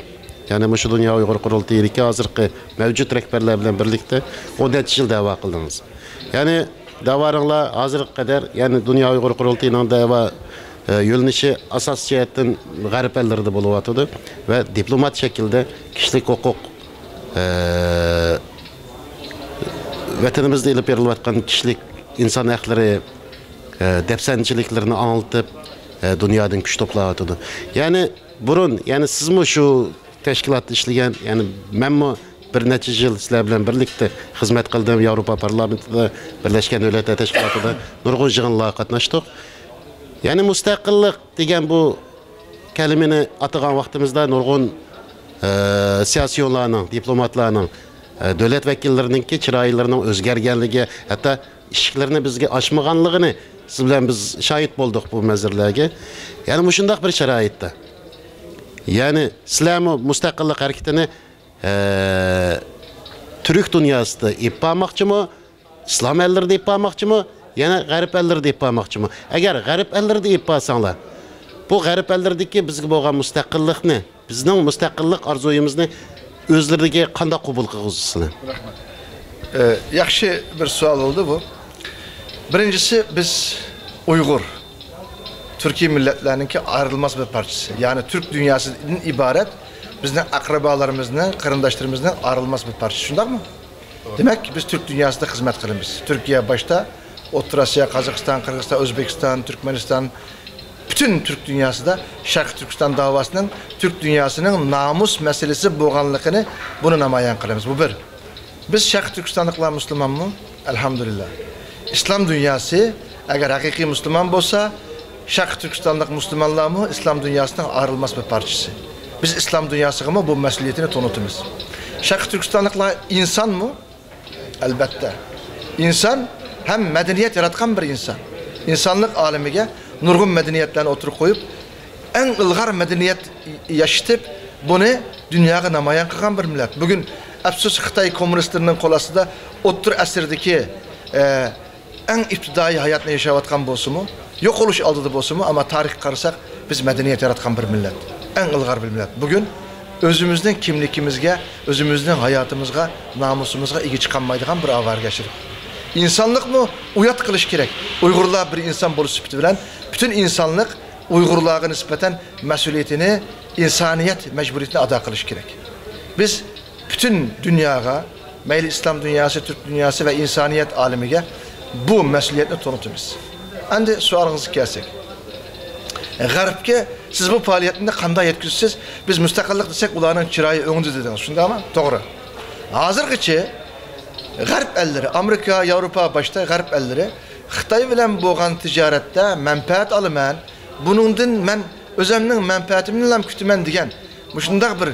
Speaker 1: Yani şu Dünya Uygur kurultuydu ki hazırki mevcut rehberler bilen birlikte 10 yıl dava kıldınız. Yani davarınla hazır kadar yani Dünya Uygur kurultuyunun dava yönünüşü asas cihetten garip ellerde buluvatıdı ve diplomat şekilde kişilik hukuk vatanımızda ilip verilen kişilik insan hakları depsençiliklerini anlatıp dünyadan güç toplayatıdı. Yani burun yani siz mi şu teşkilatı işleyen yani ben mi bir neçe yıl sizler bilen birlikte hizmet kıldım Avrupa Parlamentoda Birleşken Devletler Teşkilatı'da nurgun yığınlarga katnaştık. Yani müstakillik degen bu kelimeni atıgan vaktimizde nurgun siyasiyonlarının, diplomatlarının, devlet vekillerininki çıraylarının özgergenliği hatta işlerini bizge açmağanlığını siz bilen biz şahit bulduk bu mezirlerge. Yani bu şundak bir şeraitte. Yani İslam'ı müstakillik hareketini Türk dünyasında ippamakçı mı? İslam ellerde ippamakçı mı? Yani garip ellerde ippamakçı mı? Eğer garip ellerde ippasanlar, bu garip ellerdeki bizge boğan müstakillik ne? Bizden müstakillik arzuyumuzni özlerdeki kanda kubul kılgızısını.
Speaker 2: Yaxşı bir sual oldu bu. Birincisi biz Uygur, Türkiye milletlerinin ayrılmaz bir parçası. Yani Türk dünyasının ibaret bizden akrabalarımızdan, karındaşlarımızdan ayrılmaz bir parçası. Şundak mı? Demek ki biz Türk dünyasında hizmet kılımız. Türkiye başta, Orta Asya, Kazakistan, Kırgızistan, Özbekistan, Türkmenistan, bütün Türk dünyası da Şarkı Türkistan davasının Türk dünyasının namus meselesi boğanlıkını bunu namayan kılımız. Bu bir. Biz Şarkı Türkistanlıklar Müslüman mı? Elhamdülillah. İslam dünyası eğer hakiki Müslüman olsa Şarkı Türkistanlık Müslümanlar mı İslam dünyasının ayrılmaz bir parçası. Biz İslam dünyası mı bu mesuliyetini tanıtımız. Şarkı Türkistanlıklar insan mı? Elbette. İnsan hem medeniyet yaratkan bir insan. İnsanlık alemine nurgun medeniyetlerini oturup koyup en ılgar medeniyet yaşatıp bunu dünyaya namayan kılan bir millet. Bugün Efsus Xitay komünistlerinin kolası da otur esirdeki en iptidai hayatını yaşavatkan bozumu, yok oluş aldığı bozumu ama tarih karısak biz medeniyet yaratkan bir millet. En ılgar bir millet. Bugün özümüzden kimlikimizge, özümüzden hayatımızga, namusumuzga iyi çıkanmaydıgan bir avar geçirik. İnsanlık mı? Uyat kılış gerek. Uygurlar bir insan bolup bilen, bütün insanlık Uygurluğa nispeten mesuliyetini, insaniyet mecburiyetini ada kılış gerek. Biz bütün dünyaya, meyli İslam dünyası, Türk dünyası ve insaniyet alemine bu mesuliyetini tanıtımız. Şimdi sualınızı kelsek. Garipke siz bu faaliyetinde kanday yetkisiz, biz müstakillik desek ulanın çırayı önünde dediniz. Şunda ama doğru. Hazırgıçı Garip elleri, Amerika, Avrupa başta garip elleri Xitay bilen boğan ticarette menfaat alıman, bunundan men özümün menfaatimden kütümen degen. Muşundaq bir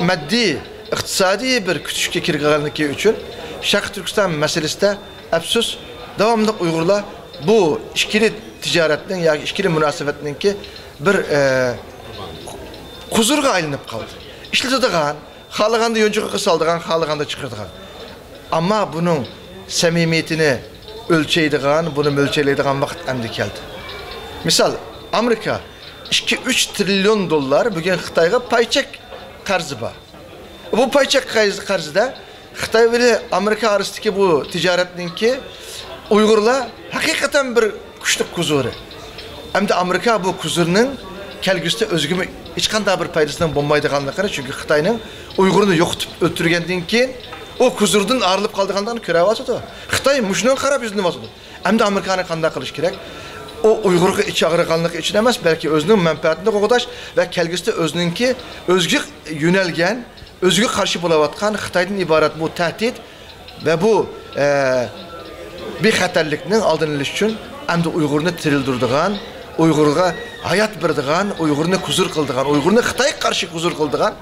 Speaker 2: maddi, iqtisadi bir kütüşke kirganlığı üçün Şarkı Türkistan meselesinde Efsus devamlı Uygurlar bu işkili ticaretten ya işkili münasebetinin ki bir kuzurga aylanıp kaldı. İşletediğin, halığanda yöncüğü kısaldığın, halığanda çıkırdığın. Ama bunun samimiyetini ölçeydiğin, bunu ölçeyleydiğin vakit emdi geldi. Misal Amerika 2-3 trilyon dolar bugün Xitayga payçek karzı var. Bu payçek karzı da Xitay ile Amerika arasındaki bu ticaretinki Uygurlar hakikaten bir güçlük kuzuru. Hem de Amerika bu kuzurunun kelgüste özgümü hiç kanda bir paydasından bombaydıganlıkları çünkü Xitay'ın Uygurunu yokutup öldürgenden keyin o kuzurdan ayrılıp kaldığından köre vasıdı. Xitay muşunun karab yüzünü vasıdı. Hem de Amerika'nın kanda kılış gerek. O Uygur'u içi ağırlıqanlığı için emez, belki özünün menfaatini qoğudaş ve kelgüste özününki özgü yönelgen, özgü karşı bulavatkan Xitay'dan ibaret bu tehdit ve bu bir xatarlıkның aldını alış üçün hem de Uygur'unu tirildirdiğin, Uygur'a hayat verdiğin, Uygur'unu kuzur kıldığın, Uygur'unu Xitay karşı kuzur kıldığın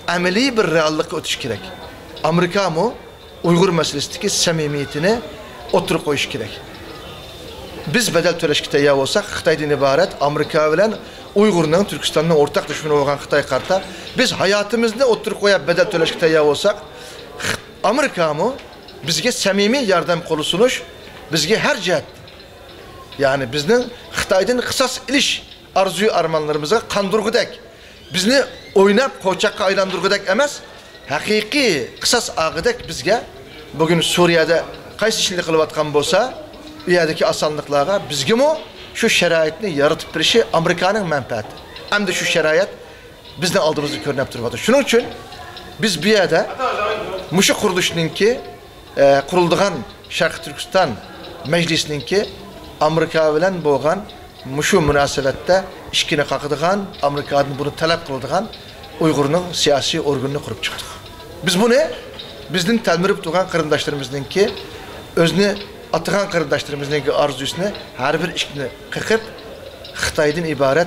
Speaker 2: ameli bir reallıkka ötüş gerek. Amerika mı Uygur meselesindeki samimiyetini oturup koyuş gerek. Biz bedel töreşki teyyav olsak, Xitay'dan ibaret, Amerika bilen Uygur'un, Türkistan'ın ortak düşmanı olan Xitay karta, biz hayatımızda oturup koyup bedel töreşki teyyav olsak, Amerika mı bizge samimi yardım kolu sunuş, bizge her cihet, yani bizden Xitay'dan kısas iliş arzuyu armanlarımıza kandırgıdak, bizni oynap koçakka aylandırgıdak emez, hakiki kısas ağıdak bizge, bugün Suriye'de kaysi işini kılıvatkan bolsa, bu yerdeki asanlıklara bizge mi şu şeraitini yaratıp bir şey Amerika'nın menfaati. Hem de şu şerait bizden aldığımızı görünüp durmadı. Şunun için biz bir yerde Muşu kuruluşunun ki kurulduğun Şarkı Türkistan Meclisi'nin ki Amerika bilen boğan Muşu münasebette işkine kakıdığın, Amerika'nın bunu talep kıldığın Uygur'un siyasi organını kurup çıktık. Biz bunu bizden telmirip tuğan kırındaşlarımızın ki özünü atıgan kardeşlerimizin arzusunu her bir işini kıkıp Xitay'dan ibaret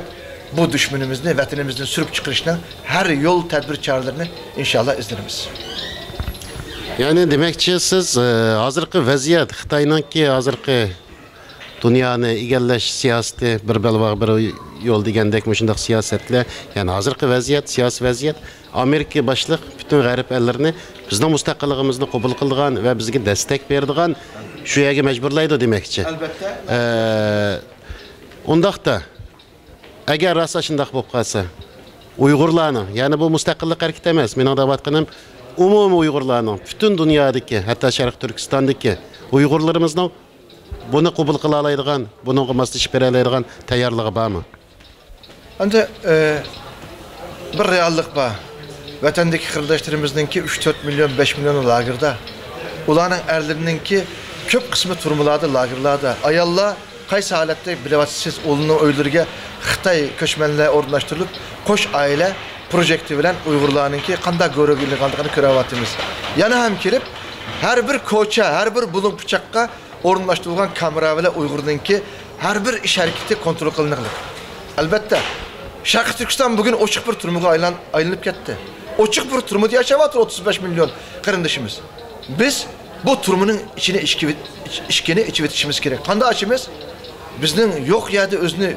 Speaker 2: bu düşmanımızı vatanımızdan sürüp çıkışına her yol tedbir çağrılarını inşallah izlerimiz.
Speaker 1: Yani demekçi siz hazırki vaziyet Xitay'nınki hazırki dünyanı egellash siyaseti bir belbağ bir yol degandek müşündaq siyasetle yani hazırki vaziyet siyasi vaziyet Amerika başlık bütün garip ellerini bizning mustaqilligimizni qabul qilgan ve bizga destek berdigan şu yerga mecburlaydı demekçi.
Speaker 2: Elbette.
Speaker 1: Undaqda agar rosa shundaq bo'lib qolsa Uyg'urlarni yani bu mustaqillik hareketi emas men aytayotganim umumiy Uyg'urlarning bütün dünyadaki hatta Sharq Turkistondagi Uyg'urlarimizning bunu qabul qila oladigan, bunga moslashib bera oladigan tayyorligi bormi?
Speaker 2: Endi bir reallik var. Vatandagi qardoshlarimizningki 3-4 milyon 5 milyon lagerda Ularning erlerininki köp kısmı turmularda, lagerlarda. Ayalla qaysi halatda bilevatsiz oğlunun öyleriga Xitay köçmenler orunlaştırılıp koş aile projekti bilen Uygurlarınki qanda görevliligini körevatimiz. Yana hem kelip her bir koça, her bir bulun bıçakka orunlaştırılgan kamera bilen Uygurlarınki her bir iş hareketi kontrol kılınırlar. Elbette Şarkı Türkistan bugün oçuk bir turmuğa aylanıp gitti. Oçuk bir turmu diye yaşavatır 35 milyon karındaşımız. Biz bu turmunun içine içkini içivetişimiz gerek. Kanda açımız bizden yok yerde özünü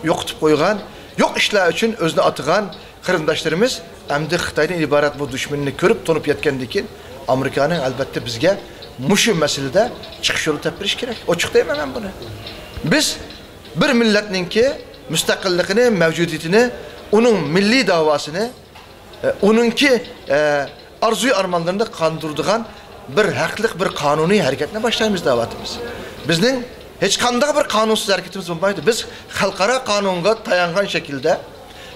Speaker 2: yokutup koygan, yok işler için özünü atıgan karındaşlarımız hem de Xitay'dan ibaret bu düşmanını görüp tonup yetkendikin Amerika'nın elbette bizge muşu meselede çıkış yolu tepkiriş gerek. Oçuk değil mi ben bunu? Biz bir milletninki müstakilliğini, mevcudiyetini, onun milli davasını, onunki arzuyu armanlarını kandırdığın bir haklık, bir kanuni hareketine başlayımız davatımız. Bizden hiç kandak bir kanunsuz hareketimiz olmaydı. Biz halkara kanunga tayangan şekilde,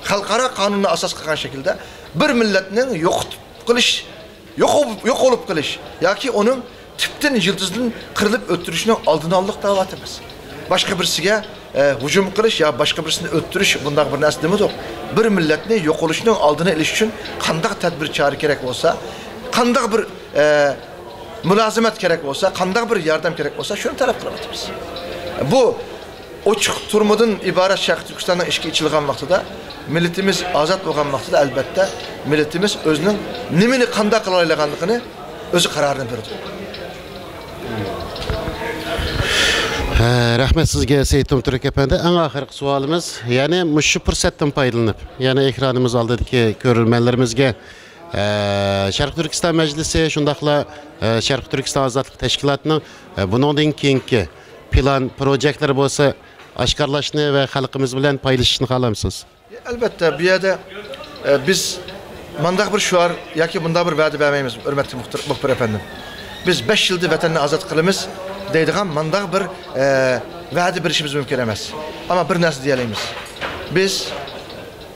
Speaker 2: halkara kanununa asas kılan şekilde bir milletinin yok olup kılış, ya ki onun tipten yıldızının kırılıp öttürüşünün aldığını aldık davatımız. Başka birisiga hücum kılış ya başka birisini öttürüş bundan bir narsa demedik. Bir milletni yok oluşunun aldığını iliş için kandak tedbir çağrı gerek olsa, kandak bir mülazimet gerek olsa, kandak bir yardım gerek olsa şunu talep kılamayız. Bu oçuk turmudun ibaret Şarkı Türkistan'dan işki içilgan vaxtıda milletimiz azat olgan vaxtıda elbette milletimiz özünün nimini kandak kılaylığını özü kararını verdi.
Speaker 1: Rahmet sizge Seyitun Türk Efendi. En ahirki sualimiz, yani şu fırsattan paydalanıp, yani ekranımız aldaki görülmelerimizge Şarkı Türkistan Meclisi, şundakla Şarkı Türkistan Azatlık Teşkilatı'nın bunun keyinki plan, projeler olsa aşkarlaşını ve halkımız bilen paylaşışını kalamsınız?
Speaker 2: Elbette bir yerde biz mandak bir şuar, ya ki bunda bir vədi vermeyimiz, hürmetli muhbir efendim. Biz 5 yıldır vatanını azat kılımız, deydiğim mandak bir vədi bir işimiz mümkün emez. Ama bir nasıl diyelim biz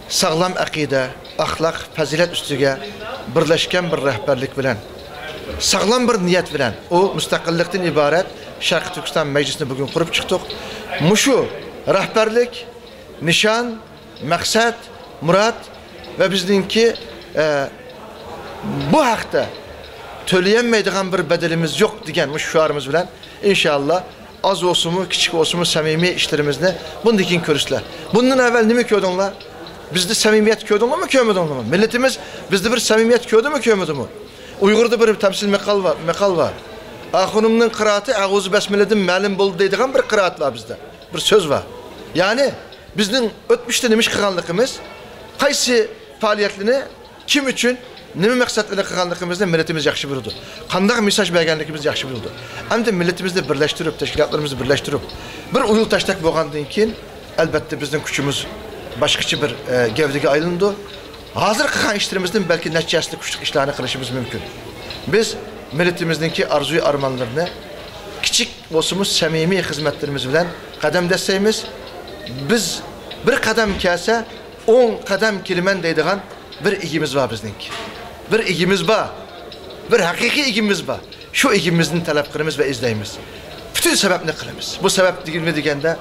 Speaker 2: sağlam akide, ahlak, fazilet üstüge birleşken bir rehberlik bilen, sağlam bir niyet bilen, o müstakillikten ibaret Şarkı Türkistan Meclisi'ni bugün kurup çıktık. Muşu rehberlik, nişan, maksat, murat ve bizdenki bu hakta töleyenmeydiğen bir bedelimiz yok diyen şuarımız bilen inşallah az olsun mu, küçük olsun mu samimi işlerimizde bundakin körüsler. Bundan evvel ne mi köydünler? Bizde samimiyet köydünler mi köymedinler mi? Milletimiz bizde bir samimiyet köydü mü köymedi mi? Uygur'da bir temsil mekal var. Ahunum'un kıraatı ağuzu besmeledim malum buldu deydiğen bir kıraat var bizde. Bir söz var. Yani bizden ötmüşte demiş kıranlıkımız kaysi faaliyetlerini kim için nemi maksatlarına kıranlıkımızda milletimiz yakşı bildi. Kandak mesaj vergenlikimiz yakşı bildi. Hem de milletimizi birleştirip, teşkilatlarımızı birleştirip bir uyul taştak boğandığın için elbette bizden küçümüz başkaçı bir gevdege ayrıldı. Hazır kıran işlerimizden belki neticesinde küçük işlerini kılışımız mümkün. Biz milletimizdeki arzuyu armanlarını küçük olsumuz samimi hizmetlerimiz bilen kadem desteğimiz biz bir kadem kese 10 kadem kelimen deydiğen bir ilgimiz var bizdenki. Bir ilgimiz var. Bir hakiki ilgimiz var. Şu ilgimizin taleplerimiz ve izleyimiz. Bütün sebep ne kılımız? Bu sebep degende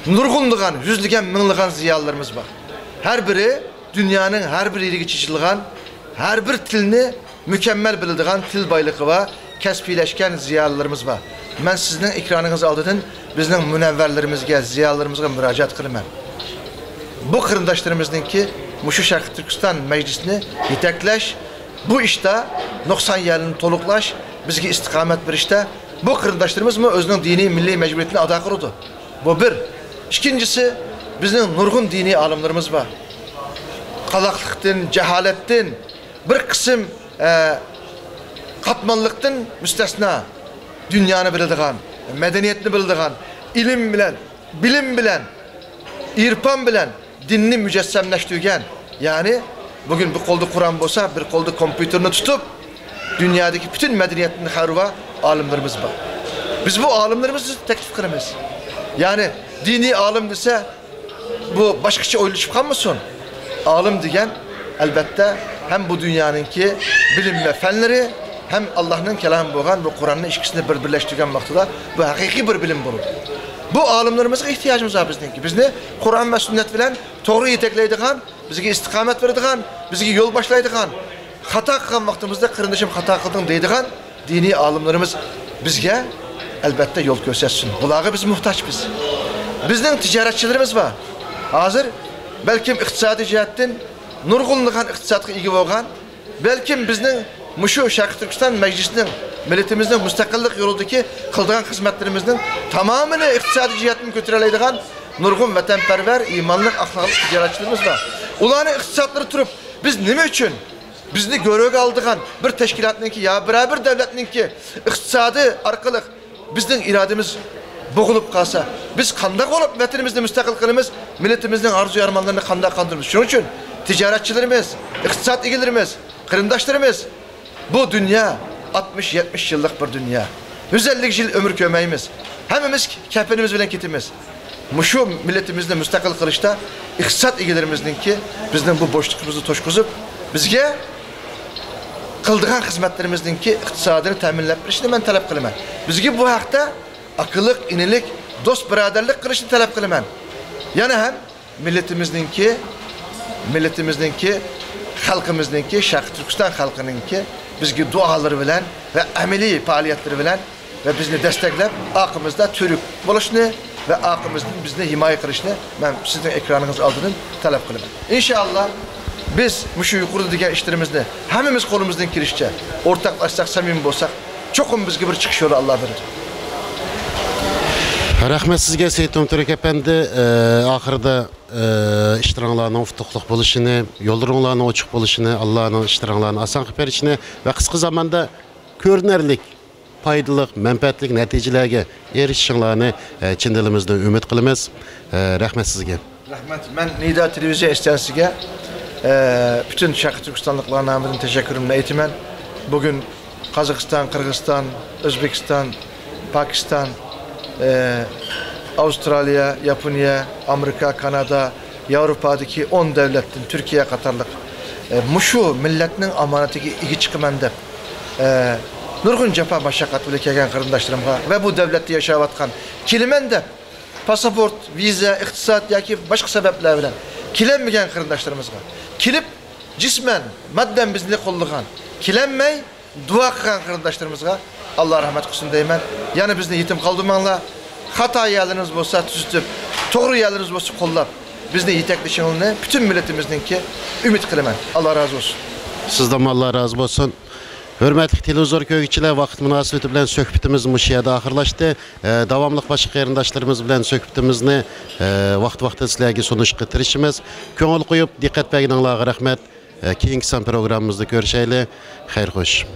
Speaker 2: nurgunluğun, yüzlügen, minligen ziyalarımız var. Her biri dünyanın her bir ilgi çeşitliğin, her bir tilini mükemmel bildiğin til baylığı var. Kesbileşken ziyalarımız var. Ben sizden ikranınızı aldığın bizden münevverlerimizge, ziyalarımızga müracaat kılımam. Bu kırındaşlarımızdaki Muşu Şarkı Türkistan Meclisi'ni yetekleş, bu işte 90 yılını toluklaş, bizge istikamet bir işte bu kırındaşlarımız mı özünün dini milli mecburiyetini ada kurudu. Bu bir. İkincisi bizim nurgun dini alimlerimiz var. Kalaklıktan, cehaletten, bir kısım katmanlıktan müstesna dünyanı bildiğin, medeniyetini bildiğin, ilim bilen, bilim bilen, irfan bilen, dinini mücessemleştirgen. Yani bugün bir kolda Kur'an olsa, bir kolda kompüterini tutup dünyadaki bütün medeniyetini harva alimlerimiz var. Biz bu alimlerimizi teklif kırmız. Yani dini alim dese bu başkaça oylaşıp kalmasın. Alim diyen elbette hem bu dünyanınki bilim ve fenleri hem Allah'ın kelamı boğan bu Kur'an'ın ikisini birleştirgen vaxtıda bu hakiki bir bilim bulur. Bu alimlerimizge ihtiyacımız var bizninki. Bizni Kur'an ve sünnet bilen doğru yetekleydiğen, bizge istikamet verdiğen, bizge yol başlaydiğen, hata kılgan vaxtımızda kırındışım hata kıldın deydiğen dini alimlerimiz bizge elbette yol göstersin. Bulağı biz muhtaç biz. Bizden ticaretçilerimiz var. Hazır belki iktisadi cihetten nurgulluğun iktisadına ilgi olgan, belki bizden muşu Şarkı Türkistan Meclisi'nin milletimizin müstakillik yolundaki kıldığın hizmetlerimizin tamamını iktisadi cihetini götüreleydiğen nurgun vatanperver, imanlık, ahlaklı ticaretçilerimiz var. Ulanı iktisatları turup biz ne için bizni görevge aldığan bir teşkilatınki ya beraber devletninki iktisadı arkalık bizden irademiz boğulup kalsa biz kandak olup vatanımızda müstakil kılımız milletimizin arzu armanlarını kandak kandırmış. Şunun için ticaretçilerimiz, iktisat ilgilerimiz, kırındaşlarımız bu dünya 60-70 yıllık bir dünya. 150 yıl ömür kömeğimiz. Hemimiz kefenimiz bilen kitimiz. Şu milletimizde müstakil kılışta iktisat ilgilerimizninki bizden bu boşluğumuzu toşkuzup bizge kıldığın hizmetlerimizdeki iktisadını teminlep işini ben talep kılımam. Bizge bu hakta akıllık, inilik, dost, biraderlik kılışını talep kılımam. Yani hem milletimizdeki halkımızdaki Şarkı Türkistan halkınınki bizge duaları bilen ve ameli faaliyetleri bilen ve bizni desteklep akımızda Türk buluşunu ve akımızın bizni himaye kılışını ben sizin ekranınız aldığını talep kılımam. İnşallah biz şu yukarıda diğer işlerimizni hemimiz kolumuzdan kirişçe ortaklaşsak, samimi olsak çokum bizge bir çıkış yolu Allah verir.
Speaker 1: Rahmet sizge Seyit Ömtürk Efendi, ahırda iştiranlarının ufuqluq buluşunu, yollarının açıq buluşunu, Allah'ın iştiranlarını asan qıper içine ve kısa zamanda görünərlik, paydalıq, mənfəətlik neticelerge erişişinlerini Çin dilimizde ümit kılımız. Rahmet sizge.
Speaker 2: Rahmet. Ben Nida Televizyon istasyonsiga bütün Şarkı Türkistanlıklarına namıdan teşekkürümle eğitimen. Bugün Kazakistan, Kırgızistan, Özbekistan, Pakistan, Avustralya, Japonya, Amerika, Kanada, Avrupa'daki 10 devletin Türkiye Katarlık muşu milletinin amanatiki iki çıkıman dep nurgun cefa maşakkat bile kegen kırındaşlarımga ve bu devlette yaşavatkan kilimen dep pasaport, vize, iktisat yaki başka sebepler bilen kilenmeyen kırındaşlarımızga kilip cismen, madden bizni kolluğan kilenmey, dua kılan kırındaşlarımızga Allah rahmet kılsın deymen. Yani bizni yetim kaldırmanla hata yerleriniz olsa tüzütüp, doğru yerleriniz olsa kollap bizni yetekleşenliğine bütün milletimizdeki ümit kılman. Allah razı olsun.
Speaker 1: Sizden Allah razı olsun. Hürmetli televizor köygüçiler vaqt münasebeti bilen söhbetimiz muşiyada ahırlaştı. Davamlıq başqa qarindaşlarımız bilen söhbetimizni vaqt sizlerge sonuç getirişimiz. Köngül koyup diqqat bergeninglarga rahmet. Keyingi son programmamızda görüşeyle. Xeyr xoş.